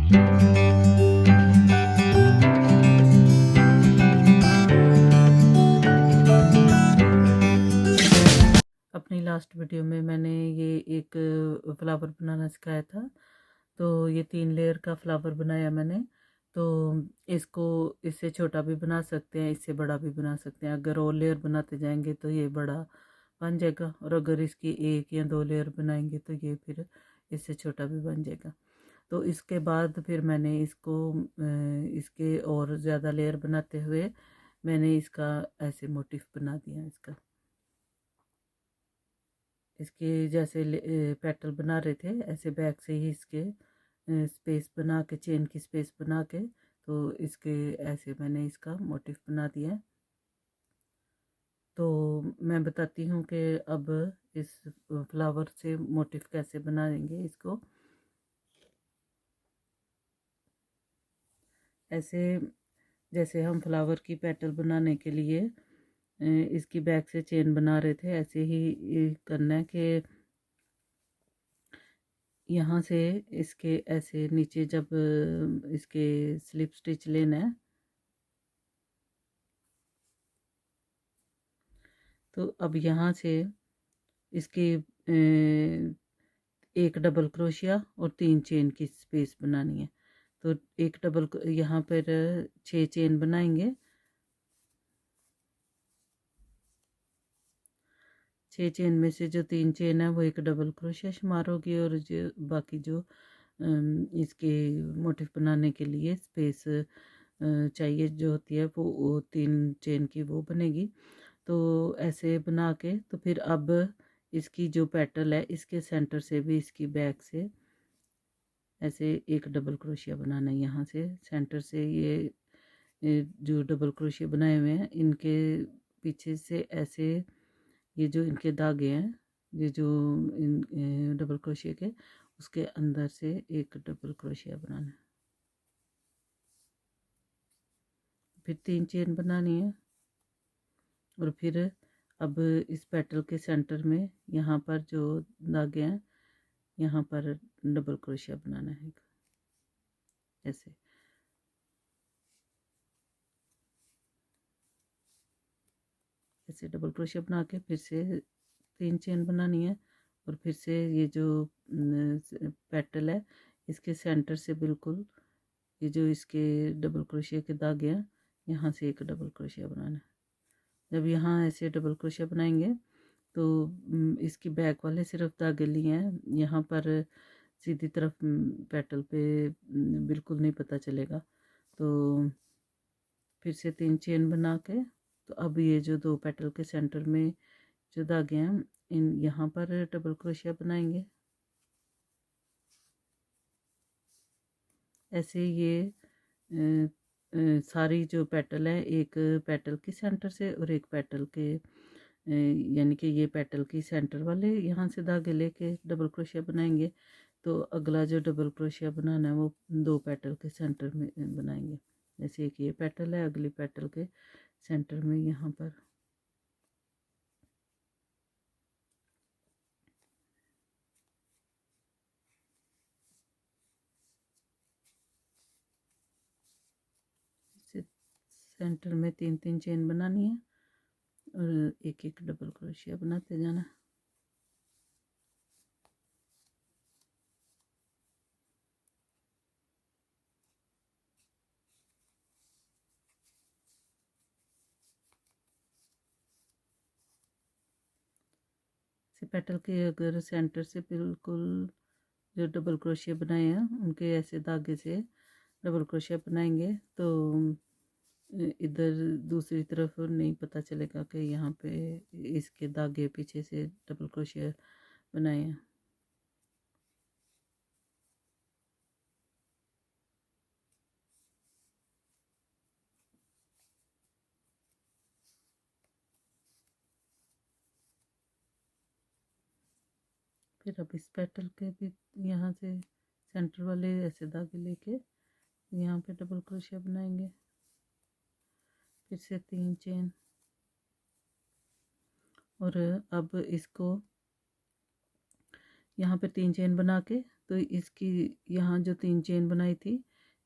अपनी last video में मैंने ये एक फ्लावर बनाना सिखाया था, तो ये 3 लेयर का फ्लावर बनाया मैंने। तो इसको इससे छोटा भी बना सकते हैं, इससे बड़ा भी बना सकते हैं। अगर और लेयर बनाते जाएंगे तो ये बड़ा बन जाएगा, और अगर इसकी 1 या 2 लेयर बनाएंगे तो ये फिर इससे छोटा भी बन जाएगा। तो इसके बाद फिर मैंने इसको इसके और ज़्यादा लेयर बनाते हुए मैंने इसका ऐसे मोटिफ बना दिया। इसके जैसे पेटल बना रहे थे, ऐसे बैक से ही इसके स्पेस बना के, चेन की स्पेस बना के, तो इसके ऐसे मैंने इसका मोटिफ बना दिया है। तो मैं बताती हूँ कि अब इस फ्लावर से मोटिफ कैसे बनाएंगे इसको। ऐसे जैसे हम फ्लावर की पेटल बनाने के लिए इसकी बैक से चेन बना रहे थे, ऐसे ही करना है कि यहाँ से इसके ऐसे नीचे जब इसके स्लिप स्टिच लेना है, तो अब यहाँ से इसके एक डबल क्रोशिया और 3 चेन की स्पेस बनानी है। तो एक डबल यहाँ पर 6 चेन बनाएंगे। 6 चेन में से जो 3 चेन है वो एक डबल क्रोशिया शुमार होगी, और जो बाकी जो इसके मोटिफ बनाने के लिए स्पेस चाहिए जो होती है वो 3 चेन की वो बनेगी। तो ऐसे बना के तो फिर अब इसकी जो पेटल है इसके सेंटर से भी इसकी बैक से ऐसे एक डबल क्रोशिया बनाना है। यहाँ से सेंटर से ये जो डबल क्रोशिया बनाए हुए हैं इनके पीछे से ऐसे ये जो इनके धागे हैं, ये जो इन डबल क्रोशिया के उसके अंदर से एक डबल क्रोशिया बनाना है। फिर 3 चेन बनानी है, और फिर अब इस पेटल के सेंटर में यहाँ पर जो धागे हैं यहाँ पर डबल क्रोशिया बनाना है ऐसे। ऐसे डबल क्रोशिया बना के फिर से 3 चेन बनानी है, और फिर से ये जो पेटल है इसके सेंटर से बिल्कुल ये जो इसके डबल क्रोशिया के धागे हैं यहाँ से एक डबल क्रोशिया बनाना है। जब यहाँ ऐसे डबल क्रोशिया बनाएंगे तो इसकी बैक वाले सिर्फ धागे लिए हैं, यहाँ पर सीधी तरफ पेटल पे बिल्कुल नहीं पता चलेगा। तो फिर से 3 चेन बना के तो अब ये जो 2 पेटल के सेंटर में जो धागे हैं इन यहाँ पर डबल क्रोशिया बनाएंगे। ऐसे ये सारी जो पेटल है, एक पेटल की सेंटर से और एक पेटल के यानी कि ये पेटल की सेंटर वाले यहाँ से धागे लेके डबल क्रोशिया बनाएंगे। तो अगला जो डबल क्रोशिया बनाना है वो 2 पेटल के सेंटर में बनाएंगे। जैसे एक ये पेटल है, अगली पेटल के सेंटर में यहाँ पर सेंटर में 3-3 चेन बनानी है और एक एक डबल क्रोशिया बनाते जाना। से पेटल के अगर सेंटर से बिल्कुल जो डबल क्रोशिया बनाए हैं उनके ऐसे धागे से डबल क्रोशिया बनाएंगे तो इधर दूसरी तरफ नहीं पता चलेगा कि यहाँ पे इसके धागे पीछे से डबल क्रोशिया बनाए हैं। फिर अब इस पेटल के भी यहाँ से सेंटर वाले ऐसे धागे लेके यहाँ पे डबल क्रोशिया बनाएंगे। फिर से 3 चेन, और अब इसको यहाँ पे 3 चेन बना के तो इसकी यहाँ जो 3 चेन बनाई थी,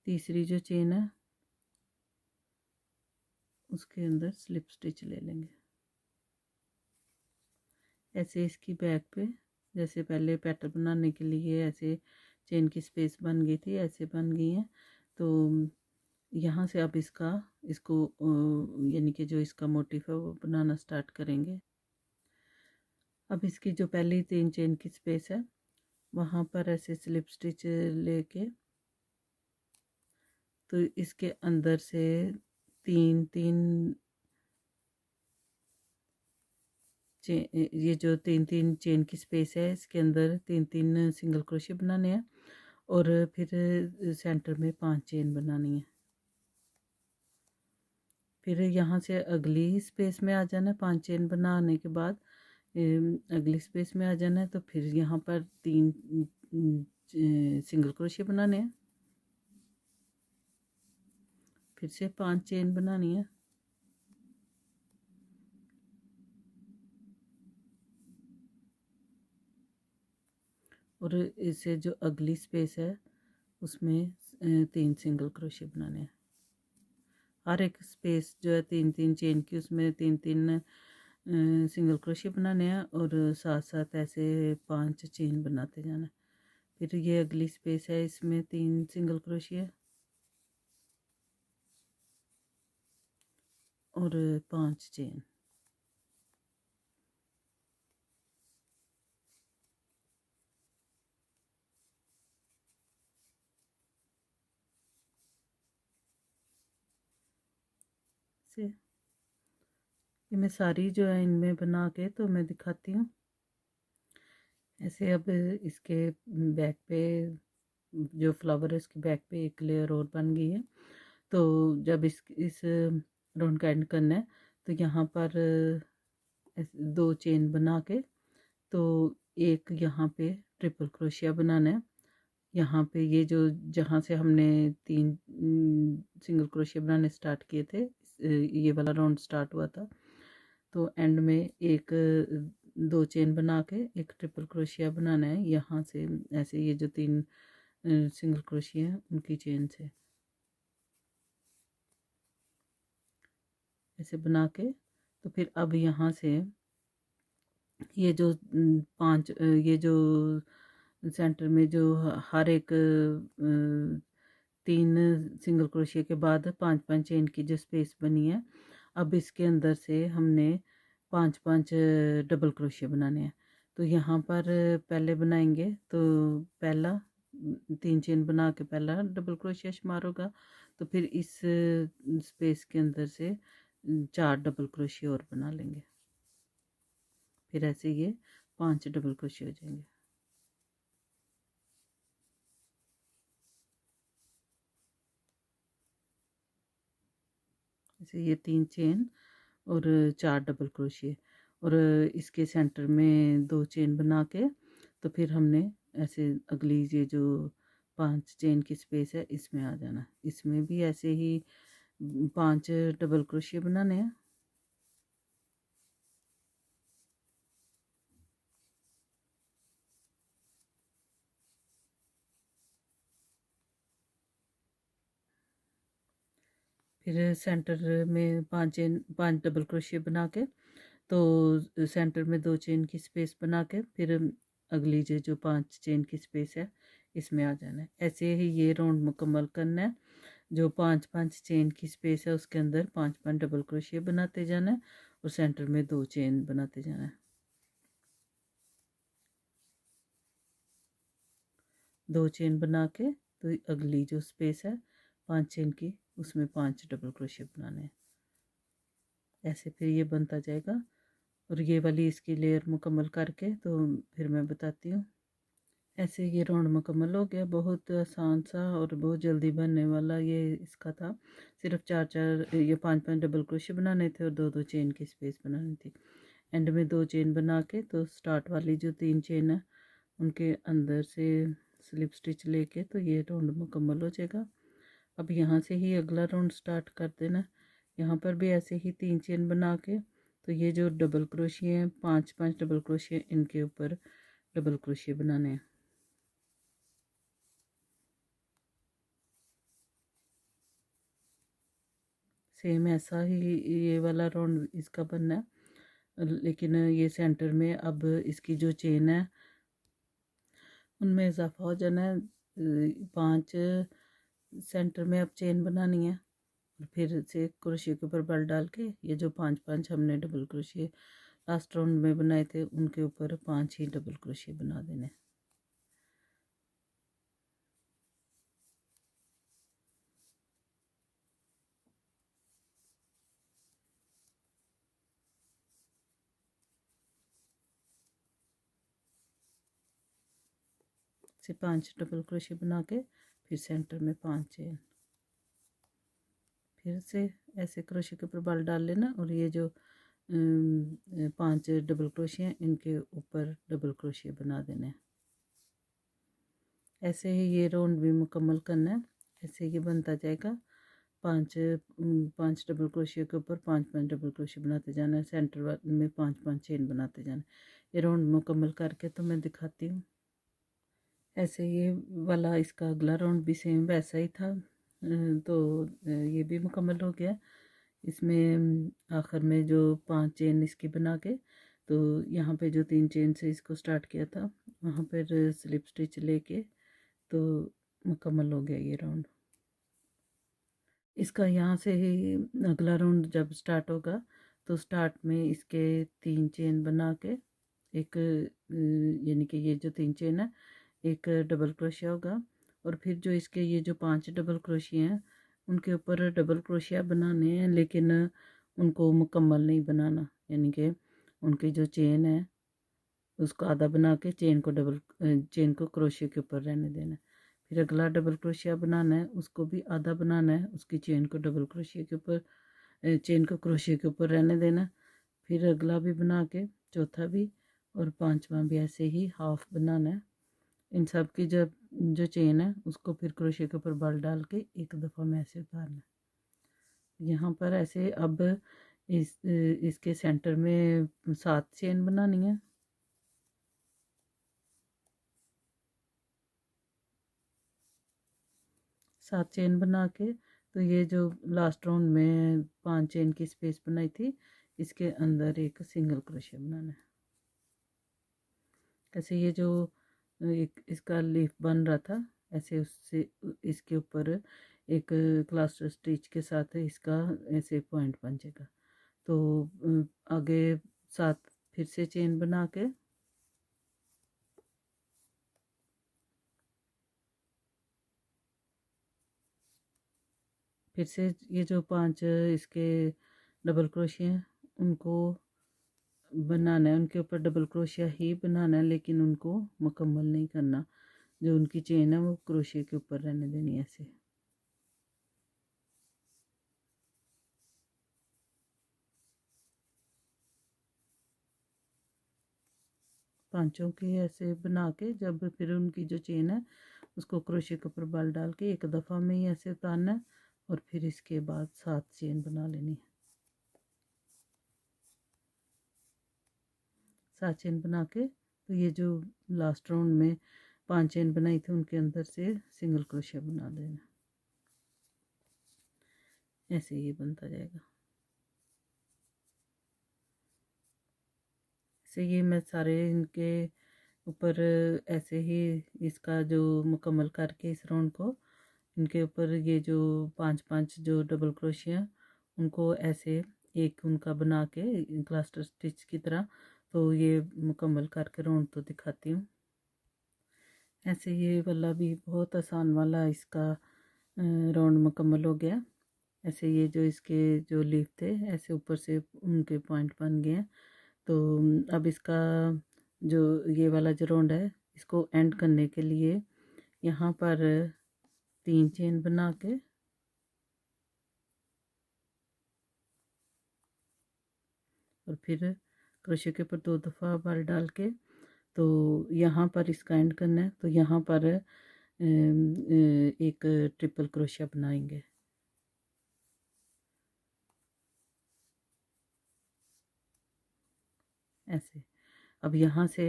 तीसरी जो चेन है उसके अंदर स्लिप स्टिच ले लेंगे। ऐसे इसकी बैक पे जैसे पहले पैटर्न बनाने के लिए ऐसे चेन की स्पेस बन गई थी, ऐसे बन गई है। तो यहाँ से अब इसको यानी कि जो इसका मोटिफ है वो बनाना स्टार्ट करेंगे। अब इसकी जो पहली 3 चेन की स्पेस है वहाँ पर ऐसे स्लिप स्टिच लेके तो इसके अंदर से 3-3 ये जो 3-3 चेन की स्पेस है इसके अंदर 3-3 सिंगल क्रोशिया बनाने हैं और फिर सेंटर में 5 चेन बनानी है। फिर यहाँ से अगली स्पेस में आ जाना है, 5 चेन बनाने के बाद अगली स्पेस में आ जाना है। तो फिर यहाँ पर 3 सिंगल क्रोशिया बनाने हैं, फिर से 5 चेन बनानी है और इसे जो अगली स्पेस है उसमें 3 सिंगल क्रोशिया बनाने हैं। हर एक स्पेस जो है 3-3 चेन की उसमें 3-3 सिंगल क्रोशिया बनाने हैं और साथ साथ ऐसे 5 चेन बनाते जाना है। फिर ये अगली स्पेस है, इसमें 3 सिंगल क्रोशिया और 5 चेन। से ये मैं सारी जो है इनमें बना के तो मैं दिखाती हूँ। ऐसे अब इसके बैक पे जो फ्लावर है इसके बैक पे एक लेयर और बन गई है। तो जब इस राउंड का एंड करना है तो यहाँ पर 2 चेन बना के तो एक यहाँ पे ट्रिपल क्रोशिया बनाना है। यहाँ पे ये जो जहाँ से हमने 3 सिंगल क्रोशिया बनाने स्टार्ट किए थे, ये वाला राउंड स्टार्ट हुआ था। तो एंड में एक 2 चेन बना के एक ट्रिपल क्रोशिया बनाना है यहाँ से। ऐसे ये जो 3 सिंगल क्रोशिया हैं उनकी चेन से ऐसे बना के तो फिर अब यहाँ से ये जो 5 ये जो सेंटर में जो हर एक 3 सिंगल क्रोशिया के बाद 5-5 चेन की जो स्पेस बनी है, अब इसके अंदर से हमने 5-5 डबल क्रोशिया बनाने हैं। तो यहाँ पर पहले बनाएंगे तो पहला 3 चेन बना के पहला डबल क्रोशिया शुमार होगा। तो फिर इस स्पेस के अंदर से 4 डबल क्रोशिया और बना लेंगे। फिर ऐसे ये 5 डबल क्रोशिया हो जाएंगे। ऐसे ये 3 चेन और 4 डबल क्रोशिया और इसके सेंटर में 2 चेन बना के तो फिर हमने ऐसे अगली ये जो 5 चेन की स्पेस है इसमें आ जाना। इसमें भी ऐसे ही 5 डबल क्रोशिया बनाने हैं। फिर सेंटर में 5 डबल क्रोशिया बना के तो सेंटर में 2 चेन की स्पेस बना के फिर अगली जो 5 चेन की स्पेस है इसमें आ जाना है। ऐसे ही ये राउंड मुकम्मल करना है। जो 5-5 चेन की स्पेस है उसके अंदर 5-5 डबल क्रोशिया बनाते जाना है और सेंटर में 2 चेन बनाते जाना है। 2 चेन बना के तो अगली जो स्पेस है 5 चेन की उसमें 5 डबल क्रोशिया बनाने हैं। ऐसे फिर ये बनता जाएगा और ये वाली इसकी लेयर मुकम्मल करके तो फिर मैं बताती हूँ। ऐसे ये राउंड मुकम्मल हो गया। बहुत आसान सा और बहुत जल्दी बनने वाला ये इसका था। सिर्फ 4-4 ये 5-5 डबल क्रोशिया बनाने थे और 2-2 चेन की स्पेस बनानी थी। एंड में 2 चेन बना के तो स्टार्ट वाली जो 3 चेन है उनके अंदर से स्लिप स्टिच लेके तो ये राउंड मुकम्मल हो जाएगा। अब यहाँ से ही अगला राउंड स्टार्ट कर देना। यहाँ पर भी ऐसे ही 3 चेन बना के तो ये जो डबल क्रोशिया हैं 5-5 डबल क्रोशिया इनके ऊपर डबल क्रोशिया बनाने हैं। सेम ऐसा ही ये वाला राउंड इसका बनना है, लेकिन ये सेंटर में अब इसकी जो चेन है उनमें इजाफा हो जाना है। 5 सेंटर में अब चेन बनानी है और फिर से क्रोशिया के ऊपर बल डाल के ये जो 5 हमने डबल क्रोशिया लास्ट राउंड में बनाए थे उनके ऊपर 5 ही डबल क्रोशिया बना देने। से 5 डबल क्रोशिया बना के फिर सेंटर में 5 चेन, फिर से ऐसे क्रोशिया के ऊपर बल डाल लेना और ये जो 5 डबल क्रोशिया इनके ऊपर डबल क्रोशिया बना देने। ऐसे ही ये राउंड भी मुकम्मल करना है। ऐसे ये बनता जाएगा। 5 डबल क्रोशिया के ऊपर 5 डबल क्रोशिया बनाते जाना है, सेंटर में 5 चेन बनाते जाना। ये राउंड मुकम्मल करके तो मैं दिखाती हूँ। ऐसे ये वाला इसका अगला राउंड भी सेम वैसा ही था, तो ये भी मुकम्मल हो गया। इसमें आखिर में जो 5 चेन इसकी बना के तो यहाँ पे जो 3 चेन से इसको स्टार्ट किया था वहाँ पर स्लिप स्टिच लेके तो मुकम्मल हो गया ये राउंड। इसका यहाँ से ही अगला राउंड जब स्टार्ट होगा तो स्टार्ट में इसके 3 चेन बना के एक यानी कि ये जो 3 चेन है एक डबल क्रोशिया होगा और फिर जो इसके ये जो 5 डबल क्रोशिया हैं उनके ऊपर डबल क्रोशिया बनाने हैं, लेकिन उनको मुकम्मल नहीं बनाना, यानी कि उनकी जो चेन है उसको आधा बना के चेन को क्रोशिया के ऊपर रहने देना है। फिर अगला डबल क्रोशिया बनाना है, उसको भी आधा बनाना है, उसकी चेन को डबल क्रोशिया के ऊपर चेन को क्रोशिया के ऊपर रहने देना। फिर अगला भी बना के चौथा भी और 5वां भी ऐसे ही हाफ बनाना है। इन सब की जब जो चेन है उसको फिर क्रोशिया के ऊपर बल डाल के एक दफ़ा में ऐसे उतारना है। यहाँ पर ऐसे अब इसके सेंटर में 7 चेन बनानी है। 7 चेन बना के तो ये जो लास्ट राउंड में 5 चेन की स्पेस बनाई थी इसके अंदर एक सिंगल क्रोशिया बनाना है। ऐसे ये जो एक इसका लीफ बन रहा था ऐसे उससे इसके ऊपर एक क्लास्टर स्टिच के साथ इसका ऐसे पॉइंट बन जाएगा। तो आगे 7 फिर से चेन बना के फिर से ये जो 5 इसके डबल क्रोशिया हैं उनको बनाना है, उनके ऊपर डबल क्रोशिया ही बनाना है, लेकिन उनको मुकम्मल नहीं करना। जो उनकी चेन है वो क्रोशिया के ऊपर रहने देनी है ऐसे। पांचों के ऐसे बना के जब फिर उनकी जो चेन है उसको क्रोशिया के ऊपर बल डाल के एक दफ़ा में ही ऐसे उतारना है और फिर इसके बाद 7 चेन बना लेनी है। 7 चेन बना के तो ये जो लास्ट राउंड में 5 चेन बनाई थी उनके अंदर से सिंगल क्रोशिया बना देना। ऐसे ये बनता जाएगा। ऐसे ये मैं सारे इनके ऊपर ऐसे ही इसका जो मुकम्मल करके इस राउंड को इनके ऊपर ये जो 5 जो डबल क्रोशिया उनको ऐसे एक उनका बना के क्लस्टर स्टिच की तरह तो ये मुकम्मल करके राउंड तो दिखाती हूँ। ऐसे ये वाला भी बहुत आसान वाला इसका राउंड मुकम्मल हो गया। ऐसे ये जो इसके जो लीफ थे ऐसे ऊपर से उनके पॉइंट बन गए हैं। तो अब इसका जो ये वाला जो राउंड है इसको एंड करने के लिए यहाँ पर 3 चेन बना के और फिर क्रोशिया के ऊपर 2 दफ़ा बल डाल के तो यहाँ पर इसका एंड करना है। तो यहाँ पर एक ट्रिपल क्रोशिया बनाएंगे ऐसे। अब यहाँ से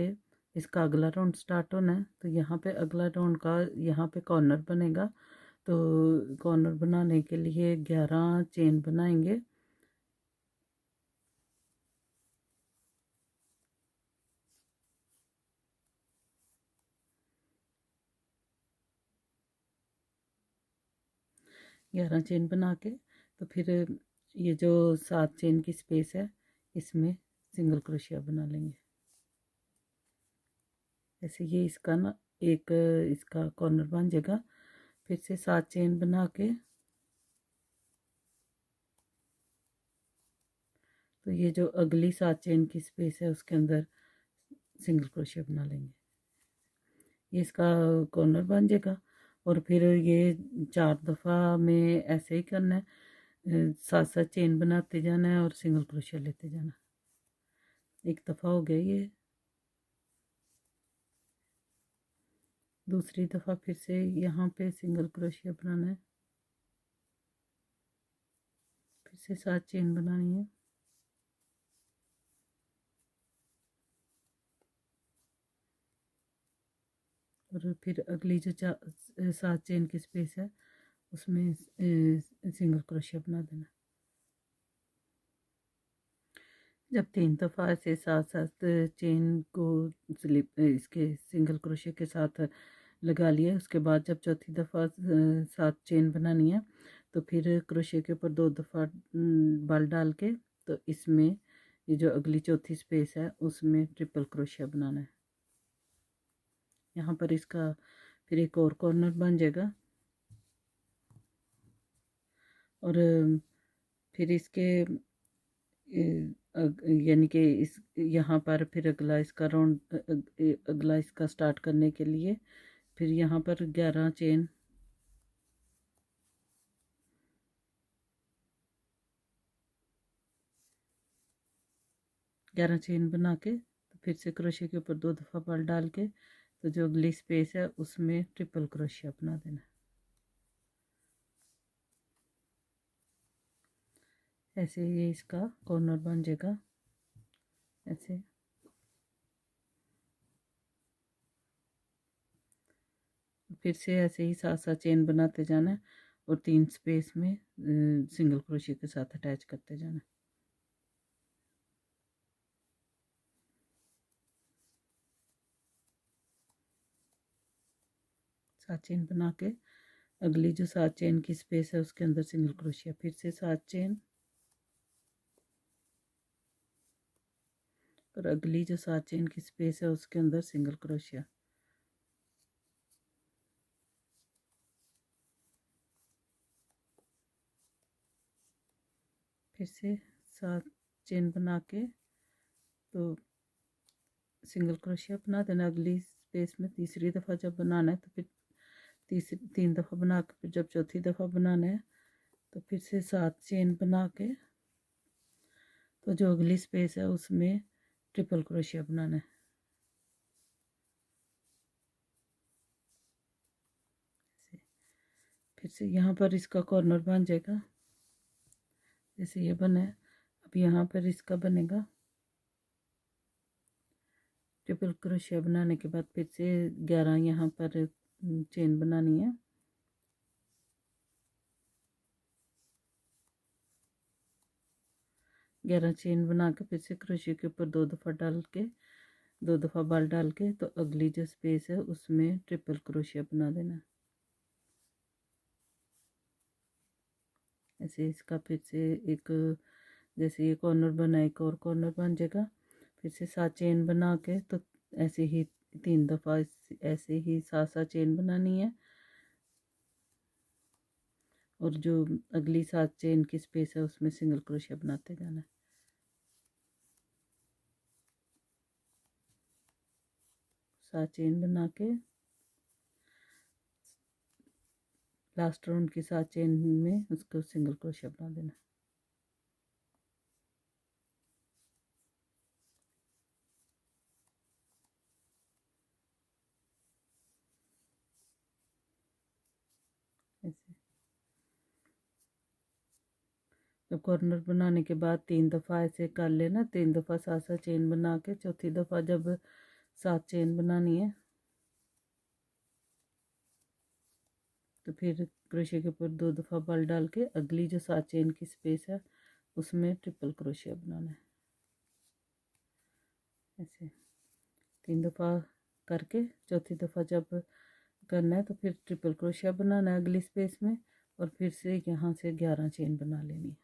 इसका अगला राउंड स्टार्ट होना है तो यहाँ पे अगला राउंड का यहाँ पे कॉर्नर बनेगा तो कॉर्नर बनाने के लिए 11 चेन बनाएंगे। ग्यारह चेन बना के तो फिर ये जो 7 चेन की स्पेस है इसमें सिंगल क्रोशिया बना लेंगे। ऐसे ये इसका ना एक इसका कॉर्नर बन जाएगा। फिर से 7 चेन बना के तो ये जो अगली 7 चेन की स्पेस है उसके अंदर सिंगल क्रोशिया बना लेंगे। ये इसका कॉर्नर बन जाएगा। और फिर ये 4 दफ़ा में ऐसे ही करना है, 7 चेन बनाते जाना है और सिंगल क्रोशिया लेते जाना। एक दफ़ा हो गया ये। दूसरी दफ़ा फिर से यहाँ पे सिंगल क्रोशिया बनाना है। फिर से 7 चेन बनानी है। और फिर अगली जो 7 चेन की स्पेस है उसमें सिंगल क्रोशिया बना देना। जब 3 दफ़ा ऐसे 7 चेन को स्लिप इसके सिंगल क्रोशिया के साथ लगा लिया, उसके बाद जब चौथी दफ़ा 7 चेन बनानी है तो फिर क्रोशिया के ऊपर 2 दफ़ा बल डाल के तो इसमें ये जो अगली चौथी स्पेस है उसमें ट्रिपल क्रोशिया बनाना है। यहाँ पर इसका फिर एक और कॉर्नर बन जाएगा। और फिर इसके यानी कि इस यहाँ पर फिर अगला इसका राउंड अगला इसका स्टार्ट करने के लिए फिर यहाँ पर 11 चेन बना के तो फिर से क्रोशिया के ऊपर 2 दफ़ा बल डाल के तो जो अगली स्पेस है उसमें ट्रिपल क्रोशिया बना देना। ऐसे ये इसका कॉर्नर बन जाएगा। ऐसे फिर से ऐसे ही 7 चेन बनाते जाना है और 3 स्पेस में सिंगल क्रोशिया के साथ अटैच करते जाना। 7 चेन बना के अगली जो 7 चेन की स्पेस है उसके अंदर सिंगल क्रोशिया। फिर से 7 चेन और अगली जो 7 चेन की स्पेस है उसके अंदर सिंगल क्रोशिया। फिर से 7 चेन बना के तो सिंगल क्रोशिया बना देना अगली स्पेस में। तीसरी दफ़ा जब बनाना है तो फिर 3 दफ़ा बना के फिर जब चौथी दफ़ा बनाना है तो फिर से 7 चेन बना के तो जो अगली स्पेस है उसमें ट्रिपल क्रोशिया बनाना है। फिर से यहाँ पर इसका कॉर्नर बन जाएगा। जैसे ये बना है अब यहाँ पर इसका बनेगा। ट्रिपल क्रोशिया बनाने के बाद फिर से 11 यहाँ पर चेन बनानी है। ग्यारह चेन बना के फिर से क्रोशिया के ऊपर 2 दफ़ा डाल के 2 दफ़ा बल डाल के तो अगली जो स्पेस है उसमें ट्रिपल क्रोशिया बना देना। ऐसे इसका फिर से एक जैसे ये कॉर्नर बना एक और कॉर्नर बन जाएगा। फिर से 7 चेन बना के तो ऐसे ही 3 दफ़ा ऐसे ही 7 चेन बनानी है। और जो अगली 7 चेन की स्पेस है उसमें सिंगल क्रोशिया बनाते जाना है। 7 चेन बना के लास्ट राउंड की 7 चेन में उसको सिंगल क्रोशिया बना देना। ऐसे तो कॉर्नर बनाने के बाद 3 दफ़ा ऐसे कर लेना। 3 दफ़ा 7 चेन बना के चौथी दफ़ा जब 7 चेन बनानी है तो फिर क्रोशिया के ऊपर 2 दफ़ा बल डाल के अगली जो 7 चेन की स्पेस है उसमें ट्रिपल क्रोशिया बनाना है। ऐसे 3 दफ़ा करके चौथी दफ़ा जब करना है तो फिर ट्रिपल क्रोशिया बनाना है अगली स्पेस में, और फिर से यहाँ से 11 चेन बना लेनी है।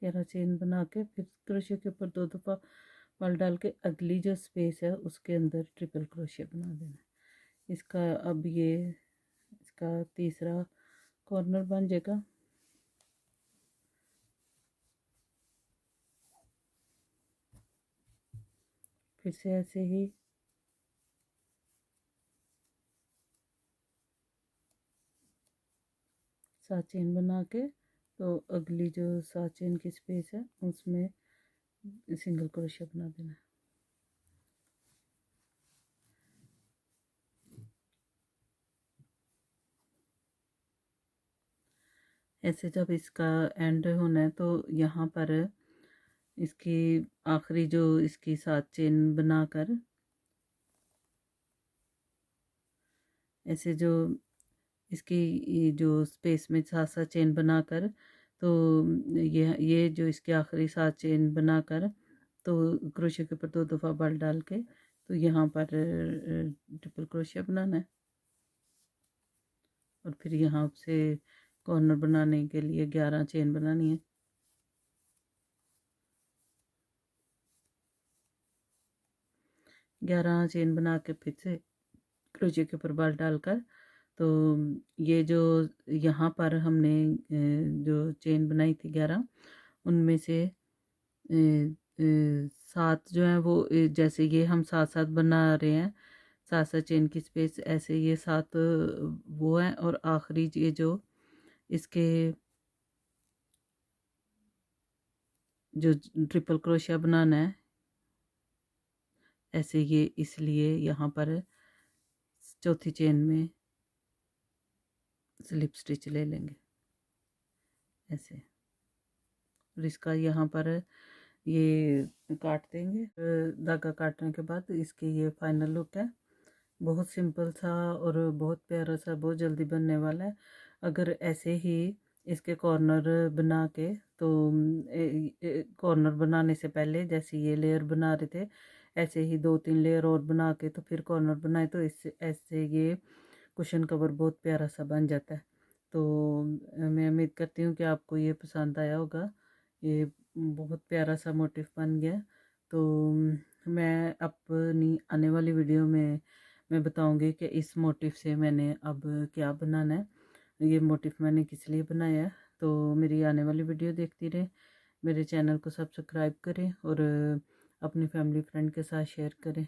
11 चेन बना के फिर क्रोशिया के ऊपर 2 दफ़ा बल डाल के अगली जो स्पेस है उसके अंदर ट्रिपल क्रोशिया बना देना है। इसका अब ये इसका तीसरा कॉर्नर बन जाएगा। फिर से ऐसे ही 7 चेन बना के तो अगली जो 7 चेन की स्पेस है उसमें सिंगल क्रोशिया बना देना है। ऐसे जब इसका एंड होना है तो यहाँ पर इसकी आखिरी जो इसकी 7 चेन बनाकर ऐसे जो इसकी जो स्पेस में 7 चेन बनाकर तो ये जो इसके आखिरी 7 चेन बनाकर तो क्रोशिया के ऊपर 2 दफ़ा बल डाल के तो यहाँ पर ट्रिपल क्रोशिया बनाना है, और फिर यहाँ से कॉर्नर बनाने के लिए 11 चेन बनानी है। ग्यारह चेन बना के फिर से क्रोशिया के ऊपर बल डालकर तो ये जो यहाँ पर हमने जो चेन बनाई थी 11 उनमें से 7 जो है वो जैसे ये हम 7 7 बना रहे हैं 7 7 चेन की स्पेस, ऐसे ये 7 वो हैं, और आखिरी ये जो इसके जो ट्रिपल क्रोशिया बनाना है ऐसे ये इसलिए यहाँ पर चौथी चेन में स्लिप स्टिच ले लेंगे ऐसे, और इसका यहाँ पर ये काट देंगे। धागा काटने के बाद इसकी ये फाइनल लुक है। बहुत सिंपल सा और बहुत प्यारा सा, बहुत जल्दी बनने वाला है। अगर ऐसे ही इसके कॉर्नर बना के तो कॉर्नर बनाने से पहले जैसे ये लेयर बना रहे थे ऐसे ही 2 3 लेयर और बना के तो फिर कॉर्नर बनाए तो इससे ऐसे ये कुशन कवर बहुत प्यारा सा बन जाता है। तो मैं उम्मीद करती हूँ कि आपको ये पसंद आया होगा। ये बहुत प्यारा सा मोटिफ बन गया। तो मैं अपनी आने वाली वीडियो में मैं बताऊंगी कि इस मोटिफ से मैंने अब क्या बनाना है, ये मोटिफ मैंने किस लिए बनाया है। तो मेरी आने वाली वीडियो देखती रहें, मेरे चैनल को सब्सक्राइब करें और अपनी फैमिली फ्रेंड के साथ शेयर करें।